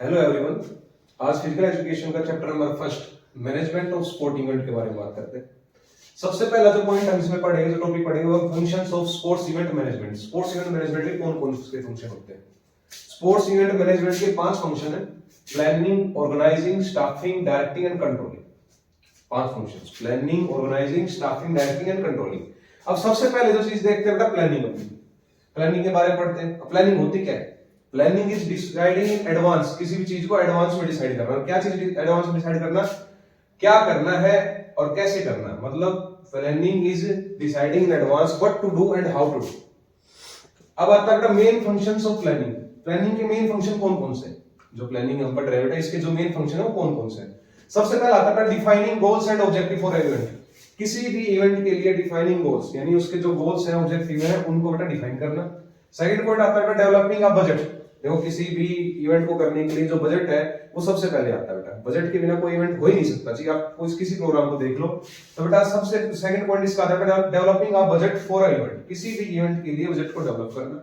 Hello everyone. आज physical education का chapter number first management of sport event के बारे में बात करते हैं। सबसे पहला जो पॉइंट हम इसमें पढ़ेंगे, जो टॉपिक पढ़ेंगे वो functions of sports event management. Sports event management में कौन कौन से फंक्शन होते हैं? स्पोर्ट्स इवेंट मैनेजमेंट के 5 फंक्शन है: planning, organising, staffing, directing and controlling. 5 functions: planning, organising, staffing, directing and controlling. अब सबसे पहले जो चीज देखते हैं बेटा प्लानिंग। अपनी प्लानिंग के बारे में पढ़ते हैं। प्लानिंग होती क्या है? Planning is deciding in advance, किसी भी चीज को एडवांस में डिसाइड करना। क्या चीज एडवांस में डिसाइड करना? क्या करना है और कैसे करना। मतलब planning is deciding in advance what to do and how to do. अब आता है main functions of planning. Planning के मेन फंक्शन कौन कौन से? जो प्लानिंग हम पढ़ रहे हैं इसके जो मेन फंक्शन है वो कौन कौन से? सबसे पहला आता है defining goals and objective for event. किसी भी इवेंट के लिए डिफाइनिंग गोल्स, यानी उसके जो गोल्स हैं, ऑब्जेक्टिव हैं, उनको बेटा डिफाइन करना। सेकंड पॉइंट आता है डेवलपिंग अ बजट। देखो किसी भी इवेंट को करने के लिए जो बजट है वो सबसे पहले आता है बेटा। बजट के बिना कोई इवेंट हो ही नहीं सकता। जी आप किसी प्रोग्राम को देख लो तो बेटा सबसे सेकंड पॉइंट इसका आता है developing a budget for a event. किसी भी इवेंट के लिए बजट को डेवलप करना।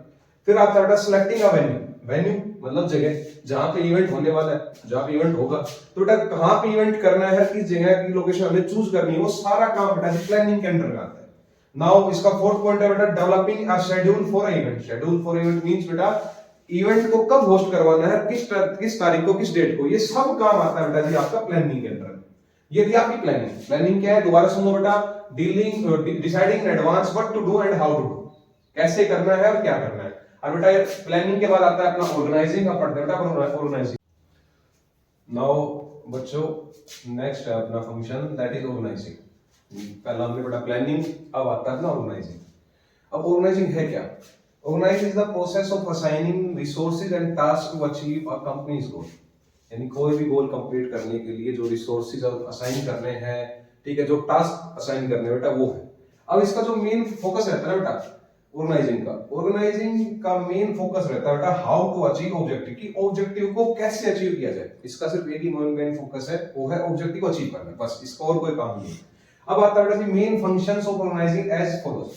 फिर आता है बेटा सिलेक्टिंग अ वेन्यू। वेन्यू मतलब जगह जहां पे इवेंट होने वाला है, जहां पे इवेंट होगा। तो बेटा कहां पे इवेंट करना है, किस जगह की लोकेशन हमें चूज करनी है, वो सारा काम बेटा प्लानिंग के अंडर में आता है। नाउ इसका फोर्थ पॉइंट है बेटा developing a schedule for a event. Schedule for event means बेटा इवेंट को कब होस्ट करवाना है, किस तारीख को, किस डेट को, ये सब काम आता है बेटा जी आपका प्लानिंग के अंदर। ये थी आपकी प्लानिंग। प्लानिंग क्या है? दोबारा सुनो बेटा, dealing deciding in advance what to do and how to do, कैसे करना है और क्या करना है। और बेटा ये प्लानिंग के बाद आता है अपना ऑर्गेनाइजिंग का पार्ट। बेटा ऑर्गेनाइजिंग। नाउ बच्चों नेक्स्ट है अपना फंक्शन दैट इज ऑर्गेनाइजिंग। पहला हमने बेटा प्लानिंग, अब आता है ना ऑर्गेनाइजिंग। अब ऑर्गेनाइजिंग है क्या? Organising is the process of assigning resources and task to achieve a company's goal. यानी कोई भी गोल कंप्लीट करने के लिए जो रिसोर्सेज असाइन करने हैं, ठीक है, जो टास्क असाइन करने बेटा वो है। अब इसका जो मेन फोकस रहता है बेटा ऑर्गेनाइजिंग का मेन फोकस रहता है बेटा हाउ टू अचीव ऑब्जेक्टिव, की ऑब्जेक्टिव को कैसे अचीव किया जाए। इसका सिर्फ एक ही मेन फोकस है, वो है ऑब्जेक्टिव को अचीव करना, बस। इसका और कोई काम नहीं। अब आता है बेटा main functions of organising as follows.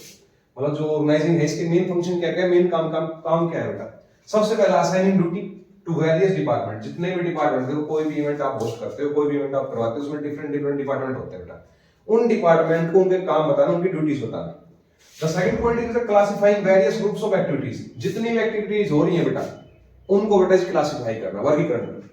मतलब जो ऑर्गेनाइजिंग है इसके मेन फंक्शन क्या क्या है, मेन काम क्या है बेटा? सबसे पहला assigning duty to various department. जितने भी डिपार्टमेंट, देखो कोई भी इवेंट आप होस्ट करते हो, कोई भी इवेंट आप करवाते हो, उसमें डिफरेंट डिपार्टमेंट होते हैं बेटा। उन डिपार्टमेंट को उनके काम बताना, उनकी ड्यूटीज बताना। The second point is classifying various groups of activities. जितनी भी एक्टिविटीज हो रही है बेटा उनको बेटा क्लासिफाई करना, वर्गीकरण करना।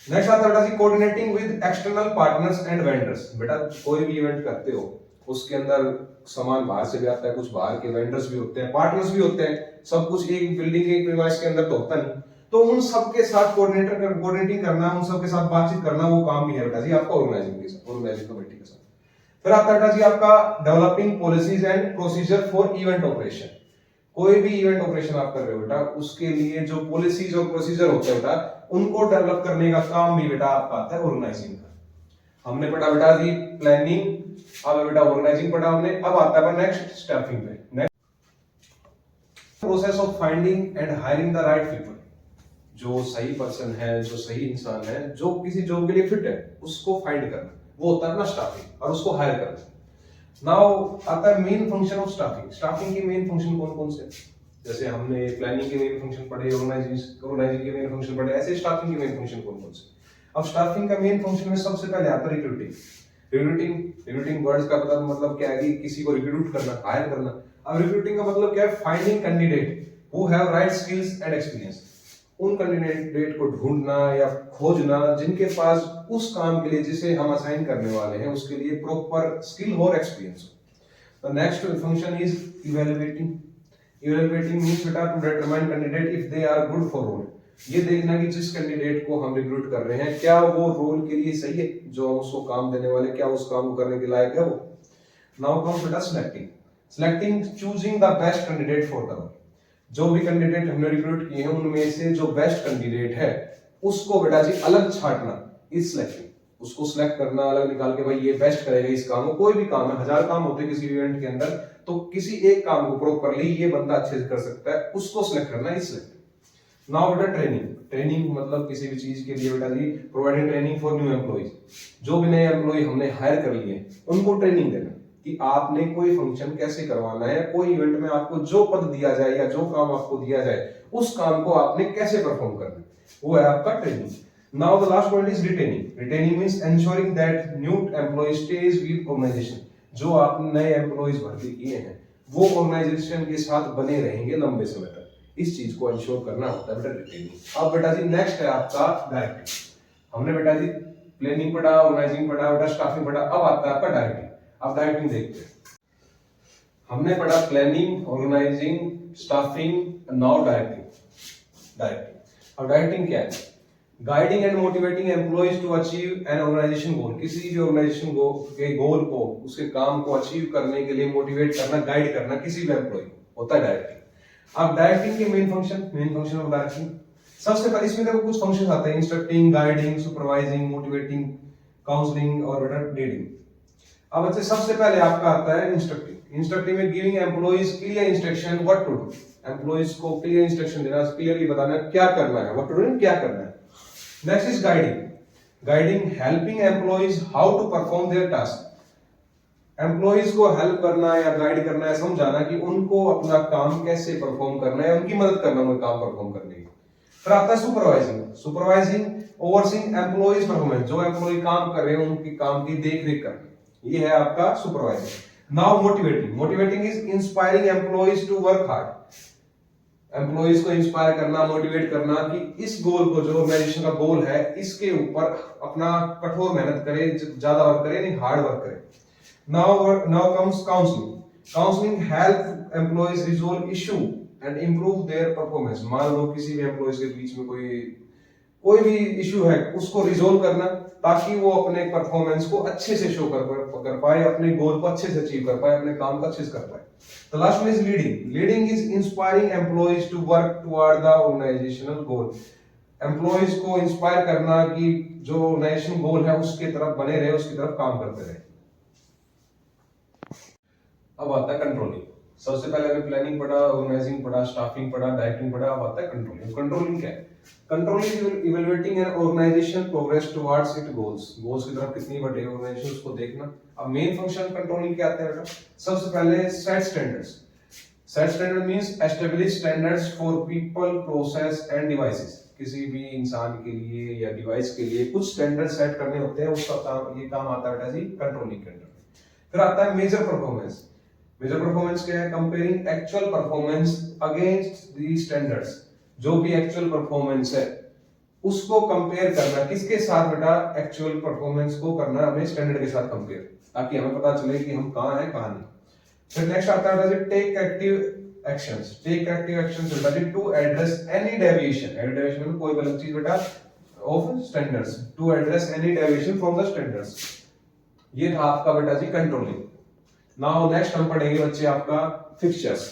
नेक्स्ट आता है बेटा coordinating with external partners and vendors. बेटा कोई भी इवेंट करते हो उसके अंदर सामान बाहर से भी आता है, कुछ बाहर के वेंडर्स भी होते हैं, पार्टनर्स भी होते हैं। सब कुछ एक बिल्डिंग एक प्रीमाइस के अंदर तो होता नहीं। तो उन सबके साथ कोऑर्डिनेटिंग करना, उन सबके साथ बातचीत करना, वो काम भी है बेटा जी आपका ऑर्गेनाइजिंग कमेटी के साथ। फिर आता है बेटा जी आपका developing policies and procedure for event operation. कोई भी इवेंट ऑपरेशन आप कर रहे हो बेटा, उसके लिए जो पॉलिसीज और प्रोसीजर होते हैं बेटा, उनको डेवलप करने का काम भी बेटा आपका आता है ऑर्गेनाइजिंग का। हमने पढ़ा बेटा जी प्लानिंग, अब बेटा ऑर्गेनाइजिंग पढ़ा हमने। अब आता है नेक्स्ट स्टाफिंग पे। Next process of finding and hiring the right people. जो सही पर्सन है, जो सही इंसान है, जो किसी जॉब के लिए फिट है, उसको फाइंड करना, वो होता है ना स्टाफिंग, और उसको हायर करना। नाउ आता है main function of staffing. Staffing के मेन फंक्शन कौन कौन से? जैसे हमने प्लानिंग के मेन फंक्शन पढ़े, ऑर्गेनाइजिंग के मेन फंक्शन पढ़े, ऐसे स्टाफिंग के मेन फंक्शन कौन कौन से? अब स्टाफिंग का मेन फंक्शन में सबसे पहले आता है रिक्रूटिंग वर्ड्स का मतलब क्या है कि किसी को रिक्रूट करना, हायर करना। अब रिक्रूटिंग का मतलब क्या है? Finding candidate who have right skills and experience. उन कैंडिडेट को ढूंढना या खोजना जिनके पास उस काम के लिए, जिसे हम असाइन करने वाले हैं, उसके लिए प्रॉपर स्किल और एक्सपीरियंस हो। The next function is evaluating means बेटा to determine candidate if they are good for role. ये देखना कि जिस कैंडिडेट को हम रिक्रूट कर रहे हैं क्या वो रोल के लिए सही है, जो हम उसको काम देने वाले, क्या उस काम को करने के लायक है वो। नाउ कम्स बेटा selecting choosing the best candidate for the role. जो भी कैंडिडेट हमने रिक्रूट किए हैं उनमें से जो बेस्ट कैंडिडेट है उसको बेटा जी अलग छांटना इज सिलेक्टिंग। उसको सिलेक्ट करना, अलग निकाल के भाई ये बेस्ट करेगा इस काम को। कोई भी काम है, 1000 काम होते हैं किसी इवेंट के अंदर, तो किसी एक काम को प्रॉपरली ये बंदा अच्छे से कर सकता है, उसको सिलेक्ट करना इज सिलेक्टिंग। नाउ बेटा ट्रेनिंग मतलब किसी भी चीज के लिए बेटा जी providing training for new employees. जो भी नए एम्प्लॉय हमने हायर कर लिए उनको ट्रेनिंग देना कि आपने कोई फंक्शन कैसे करवाना है, कोई इवेंट में आपको जो पद दिया जाए या जो काम आपको दिया जाए उस काम को आपने कैसे परफॉर्म करना है, वो है आपका training. Now the last point is retaining. Retaining means ensuring that new employee stays with organisation. जो आपने नए एम्प्लॉयज भर्ती किए हैं वो ऑर्गेनाइजेशन के साथ बने रहेंगे लंबे समय तक, इस चीज को इंश्योर करना होता है बेटा रिटेनिंग। अब बेटा जी नेक्स्ट है आपका डायरेक्टिंग। हमने बेटा जी प्लानिंग पढ़ा, ऑर्गेनाइजिंग पढ़ा, बेटा स्टाफिंग पढ़ा, अब आता है आपका डायरेक्टिंग। अब डायरेक्टिंग देखते हैं। हमने पढ़ा planning, organising, staffing, now directing. Directing, अब डायरेक्टिंग क्या है? Guiding and motivating employees to achieve an organisation goal. किसी भी ऑर्गेनाइजेशन के गोल को, उसके काम को अचीव करने के लिए मोटिवेट करना, गाइड करना किसी भी एम्प्लॉय को, होता है डायरेक्टिंग। अब डायरेक्टिंग के मेन फंक्शन ऑफ डायरेक्टिंग, सबसे पहले इसमें देखो कुछ फंक्शन आते हैं, instructing, guiding, supervising, motivating, counselling और बेटा लीडिंग। अब अच्छा सबसे पहले आपका आता है इंस्ट्रक्टिंग। इंस्ट्रक्टिंग में giving employees clear instruction what to do. Employees को क्लियर इंस्ट्रक्शन देना, क्लियरली बताना क्या करना है, व्हाट टू डू, क्या करना है। Next is guiding. Guiding helping employees how to perform their task. Employees को हेल्प करना या गाइड करना है, समझाना कि उनको अपना काम कैसे परफॉर्म करना है, उनकी मदद करना उनका काम परफॉर्म करने की। फिर आता है supervising. Supervising overseeing employees performance. जो एम्प्लॉय काम कर रहे हैं उनकी काम की देख रेख करना, ये है आपका supervising. Now motivating. Motivating is inspiring employees to work hard. Employees को इंस्पायर करना, मोटिवेट करना कि इस गोल को, जो ऑर्गेनाइजेशन का गोल है, इसके ऊपर अपना कठोर मेहनत करे, ज्यादा वर्क करे, नहीं हार्ड वर्क करे। Now comes counselling. Counselling help employees resolve issue and improve their performance. मान लो किसी भी एम्प्लॉयज के बीच में कोई भी इशू है, उसको रिजोल्व करना ताकि वो अपने परफॉर्मेंस को अच्छे से शो कर पाए, अपने गोल को अच्छे से अचीव कर पाए, अपने काम को अच्छे से कर पाए। The last one is leading. Leading is inspiring employees to work toward the organizational goal. Employees को इंस्पायर करना कि जो ऑर्गेनाइजेशन गोल है उसके तरफ बने रहे, उसकी तरफ काम करते रहे। अब आता है कंट्रोलिंग। सबसे पहले हमने प्लानिंग पढ़ा, ऑर्गेनाइजिंग पढ़ा, स्टाफिंग पढ़ा, डायरेक्टिंग पढ़ा, अब आता है कंट्रोलिंग। कंट्रोलिंग क्या है? Controlling is evaluating an organisation progress towards it goals. Goals की तरफ कितनी बढ़े ऑर्गेनाइजेशन, उसको देखना। अब मेन फंक्शन कंट्रोलिंग क्या आते हैं बेटा? सबसे पहले set standards. Set standard means establish standards for people, process end devices. किसी भी इंसान के लिए या डिवाइस के लिए कुछ स्टैंडर्ड सेट करने होते हैं, उसका काम, ये काम आता है बेटा जी कंट्रोलिंग के अंडर। फिर आता है मेजर परफॉर्मेंस। मेजर परफॉर्मेंस क्या है? Comparing actual performance against the standards. जो भी एक्चुअल परफॉर्मेंस है उसको कंपेयर करना, किसके साथ बेटा? एक्चुअल परफॉर्मेंस को करना हमें स्टैंडर्ड के साथ कंपेयर, ताकि हमें पता चले कि हम कहां हैं कहां नहीं। फिर नेक्स्ट आता है take active actions. Take active actions बेटा जी to address any deviation. Any deviation में कोई गलत चीज बेटा of standards, to address any deviation from the standards. ये था आपका बेटा जी कंट्रोलिंग। नाउ नेक्स्ट हम पढ़ेंगे बच्चे आपका फिक्चर्स।